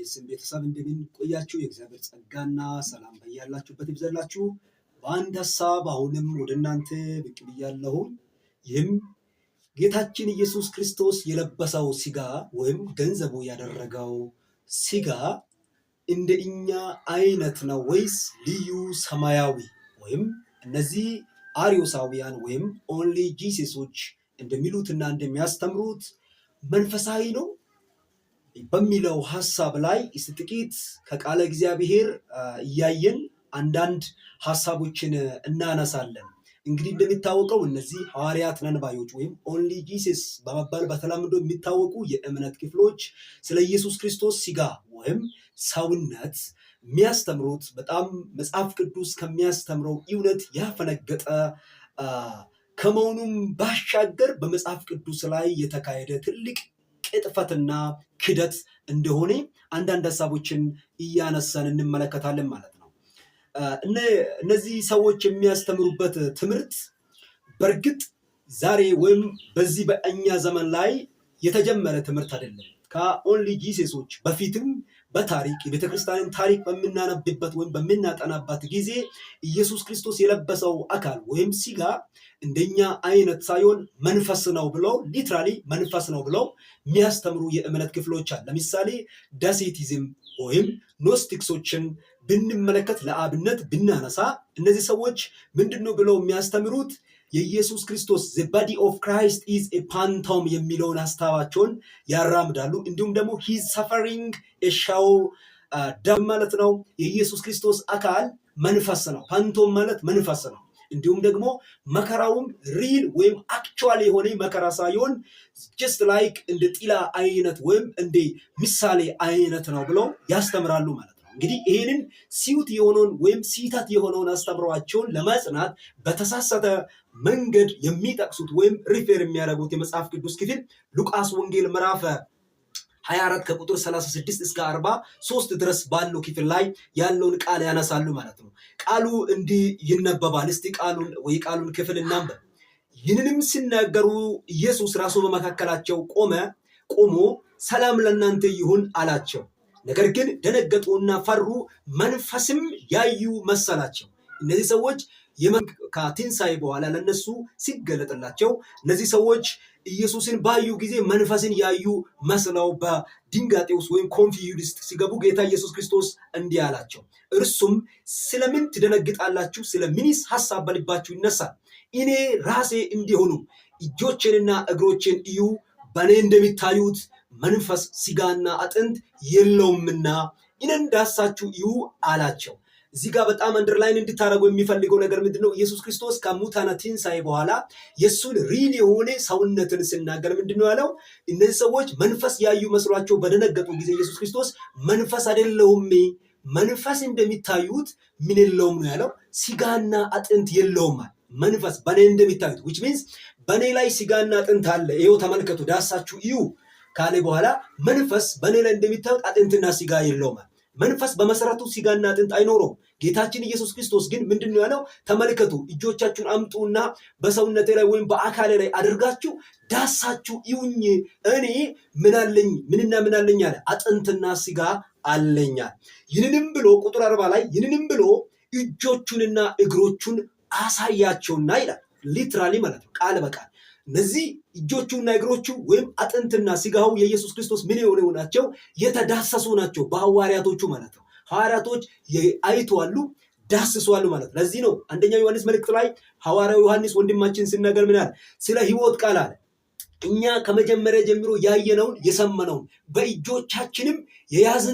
የስም ቤተሰብ እንደምን ቆያችሁ? የእግዚአብሔር ጸጋና ሰላም በያላችሁበት ይብዛላችሁ። በአንድ ሐሳብ አሁንም ወደ እናንተ ብቅ ብያለሁ። ይህም ጌታችን ኢየሱስ ክርስቶስ የለበሰው ሥጋ ወይም ገንዘቡ ያደረገው ሥጋ እንደ እኛ አይነት ነው ወይስ ልዩ ሰማያዊ ወይም እነዚህ አርዮሳውያን ወይም ኦንሊ ጂሰሶች እንደሚሉትና እንደሚያስተምሩት መንፈሳዊ ነው በሚለው ሐሳብ ላይ ጥቂት ከቃለ እግዚአብሔር እያየን አንዳንድ ሐሳቦችን እናነሳለን። እንግዲህ እንደሚታወቀው እነዚህ ሐዋርያት ነን ባዮች ወይም ኦንሊ ጂሰስ በመባል በተለምዶ የሚታወቁ የእምነት ክፍሎች ስለ ኢየሱስ ክርስቶስ ሥጋ ወይም ሰውነት የሚያስተምሩት በጣም መጽሐፍ ቅዱስ ከሚያስተምረው እውነት ያፈነገጠ ከመሆኑም ባሻገር በመጽሐፍ ቅዱስ ላይ የተካሄደ ትልቅ ቅጥፈትና ክደት እንደሆነ አንዳንድ ሐሳቦችን እያነሳን እንመለከታለን ማለት ነው። እነዚህ ሰዎች የሚያስተምሩበት ትምህርት በእርግጥ ዛሬ ወይም በዚህ በእኛ ዘመን ላይ የተጀመረ ትምህርት አይደለም። ከኦንሊ ጂሰሶች በፊትም በታሪክ የቤተክርስቲያንን ታሪክ በምናነብበት ወይም በምናጠናበት ጊዜ ኢየሱስ ክርስቶስ የለበሰው አካል ወይም ሥጋ እንደኛ አይነት ሳይሆን መንፈስ ነው ብለው ሊትራሊ መንፈስ ነው ብለው የሚያስተምሩ የእምነት ክፍሎች አሉ። ለምሳሌ ዳሴቲዝም ወይም ኖስቲክሶችን ብንመለከት ለአብነት ብናነሳ እነዚህ ሰዎች ምንድነው ብለው የሚያስተምሩት? የኢየሱስ ክርስቶስ the body of Christ is a phantom የሚለውን ሐሳባቸውን ያራምዳሉ። እንዲሁም ደግሞ he is suffering a show ደም ማለት ነው። የኢየሱስ ክርስቶስ አካል መንፈስ ነው። ፓንቶም ማለት መንፈስ ነው። እንዲሁም ደግሞ መከራውም ሪል ወይም አክቹዋሊ የሆነ መከራ ሳይሆን just like እንደ ጥላ አይነት ወይም እንደ ምሳሌ አይነት ነው ብለው ያስተምራሉ ማለት ነው። እንግዲህ ይሄንን ሲዩት የሆነውን ወይም ሲታት የሆነውን አስተምሯቸውን ለማጽናት በተሳሳተ መንገድ የሚጠቅሱት ወይም ሪፌር የሚያደርጉት የመጽሐፍ ቅዱስ ክፍል ሉቃስ ወንጌል ምዕራፍ 24 ከቁጥር 36 እስከ 43 ድረስ ባለው ክፍል ላይ ያለውን ቃል ያነሳሉ ማለት ነው። ቃሉ እንዲህ ይነበባል። እስቲ ቃሉን ክፍል እናንብብ። ይህንንም ሲናገሩ ኢየሱስ ራሱ በመካከላቸው ቆሞ ሰላም ለእናንተ ይሁን አላቸው። ነገር ግን ደነገጡና ፈሩ፣ መንፈስም ያዩ መሰላቸው። እነዚህ ሰዎች ከትንሣኤ በኋላ ለነሱ ሲገለጥላቸው እነዚህ ሰዎች ኢየሱስን ባዩ ጊዜ መንፈስን ያዩ መስለው በድንጋጤ ውስጥ ወይም ኮንፊውዝድ ሲገቡ ጌታ ኢየሱስ ክርስቶስ እንዲህ አላቸው፣ እርሱም ስለምን ትደነግጣላችሁ? ስለምንስ ሐሳብ በልባችሁ ይነሳል? እኔ ራሴ እንዲሆኑ እጆቼንና እግሮቼን እዩ፣ በእኔ እንደሚታዩት መንፈስ ሥጋና አጥንት የለውምና እኔን ዳሳችሁ እዩ አላቸው። እዚህ ጋር በጣም አንደርላይን እንድታደርጉ የሚፈልገው ነገር ምንድነው? ኢየሱስ ክርስቶስ ከሙታን ትንሣኤ በኋላ የእሱን ሪል የሆነ ሰውነትን ሲናገር ምንድነው ያለው? እነዚህ ሰዎች መንፈስ ያዩ መስሏቸው በደነገጡ ጊዜ ኢየሱስ ክርስቶስ መንፈስ አይደለሁም፣ መንፈስ እንደሚታዩት ምን የለውም ነው ያለው። ሥጋና አጥንት የለውም። መንፈስ በእኔ እንደሚታዩት which means በእኔ ላይ ሥጋና አጥንት አለ፣ ይኸው ተመልከቱ፣ ዳሳችሁ እዩ ካለ በኋላ መንፈስ በእኔ ላይ እንደሚታዩት አጥንትና ሥጋ የለውም። መንፈስ በመሰረቱ ሥጋና አጥንት አይኖረውም። ጌታችን ኢየሱስ ክርስቶስ ግን ምንድነው ያለው? ተመልከቱ፣ እጆቻችሁን አምጡና በሰውነቴ ላይ ወይም በአካሌ ላይ አድርጋችሁ ዳሳችሁ ይሁኝ፣ እኔ ምንና ምን አለኝ አለ? አጥንትና ሥጋ አለኛል። ይህንንም ብሎ ቁጥር 40 ላይ ይህንንም ብሎ እጆቹንና እግሮቹን አሳያቸውና ይላል። ሊትራሊ ማለት ነው፣ ቃል በቃል እነዚህ እጆቹና እግሮቹ ወይም አጥንትና ሥጋው የኢየሱስ ክርስቶስ ምን የሆኑ ናቸው? የተዳሰሱ ናቸው በሐዋርያቶቹ ማለት ነው። ሐዋርያቶች አይተዋሉ፣ ዳስሰዋሉ ማለት ነው። ለዚህ ነው አንደኛው ዮሐንስ መልእክት ላይ ሐዋርያው ዮሐንስ ወንድማችን ሲናገር ምን አለ? ስለ ሕይወት ቃል አለ፣ እኛ ከመጀመሪያ ጀምሮ ያየነውን የሰማነውን በእጆቻችንም የያዝነውን